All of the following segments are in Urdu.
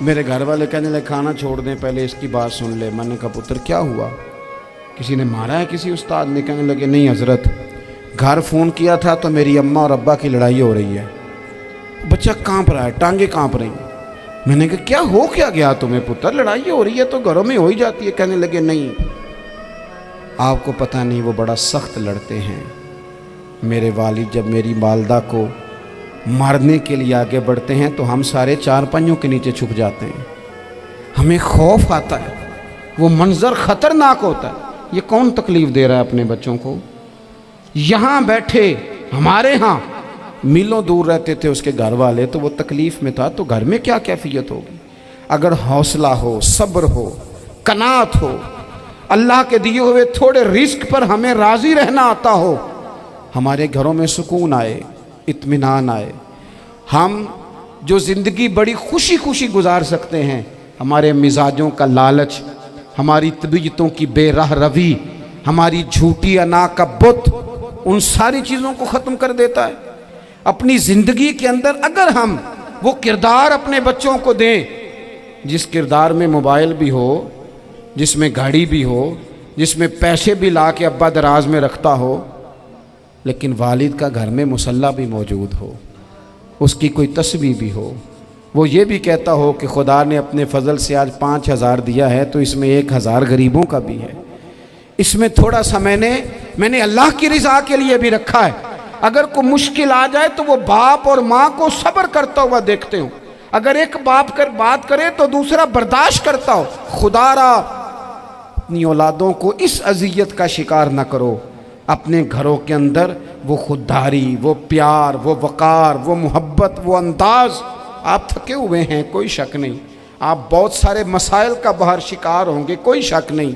میرے گھر والے کہنے لگے کھانا چھوڑ دیں پہلے اس کی بات سن لے. میں نے کہا پتر کیا ہوا, کسی نے مارا ہے کسی استاد نے؟ کہنے لگے نہیں حضرت, گھر فون کیا تھا تو میری اماں اور ابا کی لڑائی ہو رہی ہے. بچہ کانپ رہا ہے, ٹانگیں کانپ رہی ہیں. میں نے کہا کیا ہو کیا گیا تمہیں پتر, لڑائی ہو رہی ہے تو گھروں میں ہو ہی جاتی ہے. کہنے لگے نہیں آپ کو پتہ نہیں وہ بڑا سخت لڑتے ہیں. میرے والد جب میری والدہ کو مارنے کے لیے آگے بڑھتے ہیں تو ہم سارے چار پنجوں کے نیچے چھپ جاتے ہیں, ہمیں خوف آتا ہے, وہ منظر خطرناک ہوتا ہے. یہ کون تکلیف دے رہا ہے اپنے بچوں کو؟ یہاں بیٹھے ہمارے ہاں میلوں دور رہتے تھے اس کے گھر والے, تو وہ تکلیف میں تھا, تو گھر میں کیا کیفیت ہوگی؟ اگر حوصلہ ہو, صبر ہو, قناعت ہو, اللہ کے دیے ہوئے تھوڑے رزق پر ہمیں راضی رہنا آتا ہو, ہمارے گھروں میں سکون آئے, اطمینان آئے, ہم جو زندگی بڑی خوشی خوشی گزار سکتے ہیں. ہمارے مزاجوں کا لالچ, ہماری طبیعتوں کی بے راہ روی, ہماری جھوٹی انا کا بت, ان ساری چیزوں کو ختم کر دیتا ہے. اپنی زندگی کے اندر اگر ہم وہ کردار اپنے بچوں کو دیں جس کردار میں موبائل بھی ہو, جس میں گاڑی بھی ہو, جس میں پیسے بھی لا کے ابا دراز میں رکھتا ہو, لیکن والد کا گھر میں مصلی بھی موجود ہو, اس کی کوئی تسبیح بھی ہو, وہ یہ بھی کہتا ہو کہ خدا نے اپنے فضل سے آج 5,000 دیا ہے تو اس میں 1,000 غریبوں کا بھی ہے, اس میں تھوڑا سا میں نے اللہ کی رضا کے لیے بھی رکھا ہے. اگر کوئی مشکل آ جائے تو وہ باپ اور ماں کو صبر کرتا ہوا دیکھتے ہوں. اگر ایک باپ بات کرے تو دوسرا برداشت کرتا ہو. خدا را اپنی اولادوں کو اس اذیت کا شکار نہ کرو. اپنے گھروں کے اندر وہ خودداری, وہ پیار, وہ وقار, وہ محبت, وہ انداز. آپ تھکے ہوئے ہیں کوئی شک نہیں, آپ بہت سارے مسائل کا باہر شکار ہوں گے کوئی شک نہیں,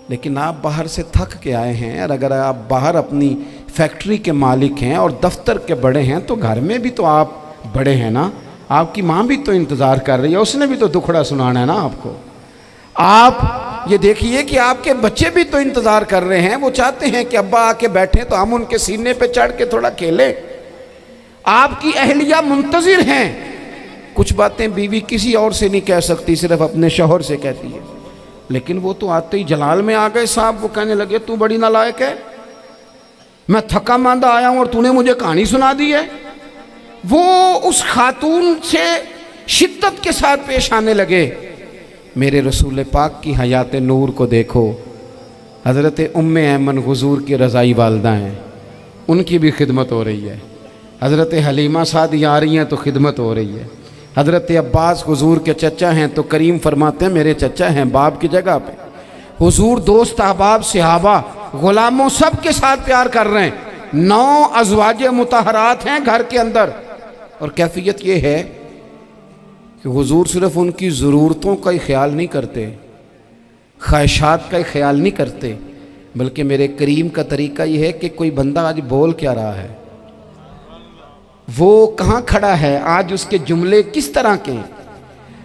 لیکن آپ باہر سے تھک کے آئے ہیں. اور اگر آپ باہر اپنی فیکٹری کے مالک ہیں اور دفتر کے بڑے ہیں تو گھر میں بھی تو آپ بڑے ہیں نا. آپ کی ماں بھی تو انتظار کر رہی ہے, اس نے بھی تو دکھڑا سنانا ہے نا آپ کو. آپ یہ دیکھیے کہ آپ کے بچے بھی تو انتظار کر رہے ہیں, وہ چاہتے ہیں کہ ابا آ کے بیٹھیں تو ہم ان کے سینے پہ چڑھ کے تھوڑا کھیلیں. آپ کی اہلیہ منتظر ہیں. کچھ باتیں بیوی کسی اور سے نہیں کہہ سکتی, صرف اپنے شوہر سے کہتی ہے, لیکن وہ تو آتے ہی جلال میں آ گئے صاحب. وہ کہنے لگے تو بڑی نالائق ہے, میں تھکا ماندہ آیا ہوں اور تو نے مجھے کہانی سنا دی ہے. وہ اس خاتون سے شدت کے ساتھ پیش آنے لگے. میرے رسول پاک کی حیات نور کو دیکھو, حضرت ام ایمن حضور کی رضائی والدہ ہیں, ان کی بھی خدمت ہو رہی ہے. حضرت حلیمہ سعدیہ آ رہی ہیں تو خدمت ہو رہی ہے. حضرت عباس حضور کے چچا ہیں تو کریم فرماتے ہیں میرے چچا ہیں باپ کی جگہ پہ. حضور دوست احباب صحابہ غلاموں سب کے ساتھ پیار کر رہے ہیں. 9 ازواج مطہرات ہیں گھر کے اندر, اور کیفیت یہ ہے کہ حضور صرف ان کی ضرورتوں کا ہی خیال نہیں کرتے, خواہشات کا ہی خیال نہیں کرتے, بلکہ میرے کریم کا طریقہ یہ ہے کہ کوئی بندہ آج بول کیا رہا ہے, وہ کہاں کھڑا ہے آج, اس کے جملے کس طرح کے ہیں,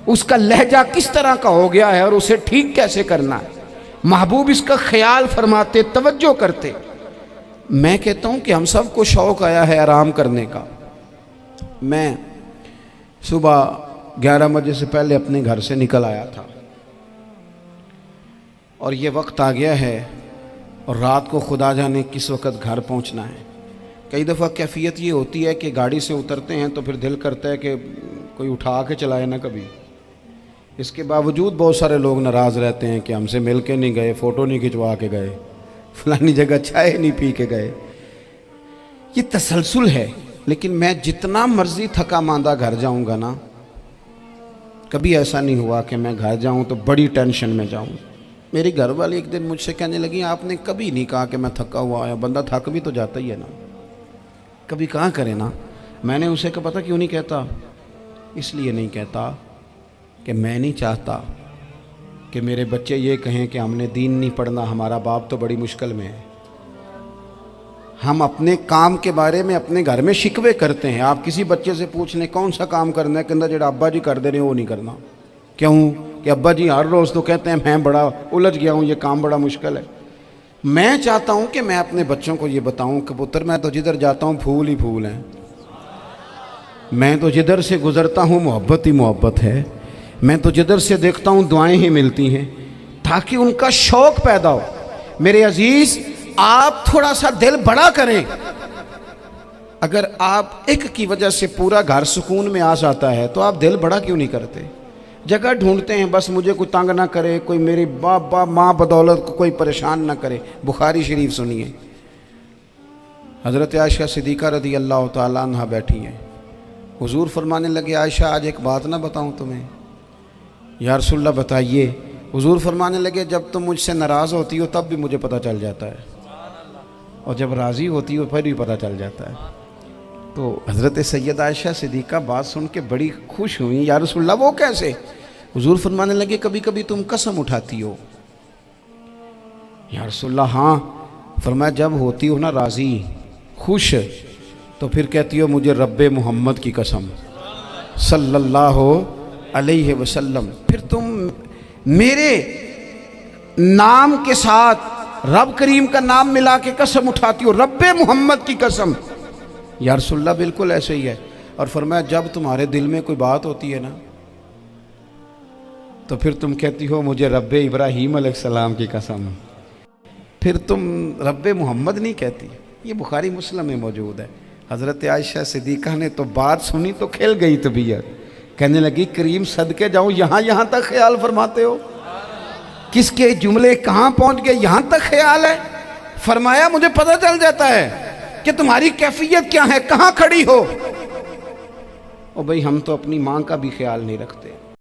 اس کا لہجہ کس طرح کا ہو گیا ہے اور اسے ٹھیک کیسے کرنا ہے. محبوب اس کا خیال فرماتے, توجہ کرتے. میں کہتا ہوں کہ ہم سب کو شوق آیا ہے آرام کرنے کا. میں صبح 11 بجے سے پہلے اپنے گھر سے نکل آیا تھا اور یہ وقت آ گیا ہے اور رات کو خدا جانے کس وقت گھر پہنچنا ہے. کئی دفعہ کیفیت یہ ہوتی ہے کہ گاڑی سے اترتے ہیں تو پھر دل کرتا ہے کہ کوئی اٹھا کے چلائے نہ کبھی. اس کے باوجود بہت سارے لوگ ناراض رہتے ہیں کہ ہم سے مل کے نہیں گئے, فوٹو نہیں کھنچوا کے گئے, فلانی جگہ چائے نہیں پی کے گئے. یہ تسلسل ہے. لیکن میں جتنا مرضی تھکا ماندہ گھر جاؤں گا نا, کبھی ایسا نہیں ہوا کہ میں گھر جاؤں تو بڑی ٹینشن میں جاؤں. میری گھر والی ایک دن مجھ سے کہنے لگی آپ نے کبھی نہیں کہا کہ میں تھکا ہوا آیا. بندہ تھک بھی تو جاتا ہی ہے نا, کبھی کہاں کرے نا. میں نے اسے کہا پتہ کیوں نہیں کہتا, اس لیے نہیں کہتا کہ میں نہیں چاہتا کہ میرے بچے یہ کہیں کہ ہم نے دین نہیں پڑھنا, ہمارا باپ تو بڑی مشکل میں ہے. ہم اپنے کام کے بارے میں اپنے گھر میں شکوے کرتے ہیں. آپ کسی بچے سے پوچھ لیں کون سا کام کرنا ہے, کہ جڑا ابا جی کر دے رہے ہیں وہ نہیں کرنا. کیوں کہ ابا جی ہر روز تو کہتے ہیں میں بڑا الجھ گیا ہوں, یہ کام بڑا مشکل ہے. میں چاہتا ہوں کہ میں اپنے بچوں کو یہ بتاؤں کہ پتر میں تو جدھر جاتا ہوں پھول ہی پھول ہیں. میں تو جدھر سے گزرتا ہوں محبت ہی محبت ہے، میں تو جدھر سے دیکھتا ہوں دعائیں ہی ملتی ہیں، تاکہ ان کا شوق پیدا ہو۔ میرے عزیز، آپ تھوڑا سا دل بڑا کریں۔ اگر آپ ایک کی وجہ سے پورا گھر سکون میں آ جاتا ہے تو آپ دل بڑا کیوں نہیں کرتے؟ جگہ ڈھونڈتے ہیں بس مجھے کوئی تنگ نہ کرے، کوئی میری باپ ماں بدولت کو کوئی پریشان نہ کرے۔ بخاری شریف سنیے، حضرت عائشہ صدیقہ رضی اللہ تعالیٰ عنہ بیٹھی ہیں، حضور فرمانے لگے عائشہ آج ایک بات نہ بتاؤں تمہیں؟ یا رسول اللہ بتائیے۔ حضور فرمانے لگے جب تم مجھ سے ناراض ہوتی ہو تب بھی مجھے پتہ چل جاتا ہے، اور جب راضی ہوتی ہو پھر بھی پتہ چل جاتا ہے۔ تو حضرت سیدہ عائشہ صدیقہ بات سن کے بڑی خوش ہوئیں، یا رسول اللہ وہ کیسے؟ حضور فرمانے لگے کبھی کبھی تم قسم اٹھاتی ہو۔ یا رسول اللہ ہاں۔ فرمایا جب ہوتی ہو نا راضی، خوش، تو پھر کہتی ہو مجھے رب محمد کی قسم صلی اللہ علیہ وسلم، پھر تم میرے نام کے ساتھ رب کریم کا نام ملا کے قسم اٹھاتی ہو، رب محمد کی قسم۔ یا رسول اللہ بالکل ایسے ہی ہے۔ اور فرمایا جب تمہارے دل میں کوئی بات ہوتی ہے نا تو پھر تم کہتی ہو مجھے رب ابراہیم علیہ السلام کی قسم، پھر تم رب محمد نہیں کہتی۔ یہ بخاری مسلم میں موجود ہے۔ حضرت عائشہ صدیقہ نے تو بات سنی تو کھل گئی طبیعت، کہنے لگی کریم صدقے جاؤں، یہاں تک خیال فرماتے ہو؟ کس کے جملے کہاں پہنچ گئے، یہاں تک خیال ہے؟ فرمایا مجھے پتہ چل جاتا ہے کہ تمہاری کیفیت کیا ہے، کہاں کھڑی ہو۔ اور بھئی ہم تو اپنی ماں کا بھی خیال نہیں رکھتے۔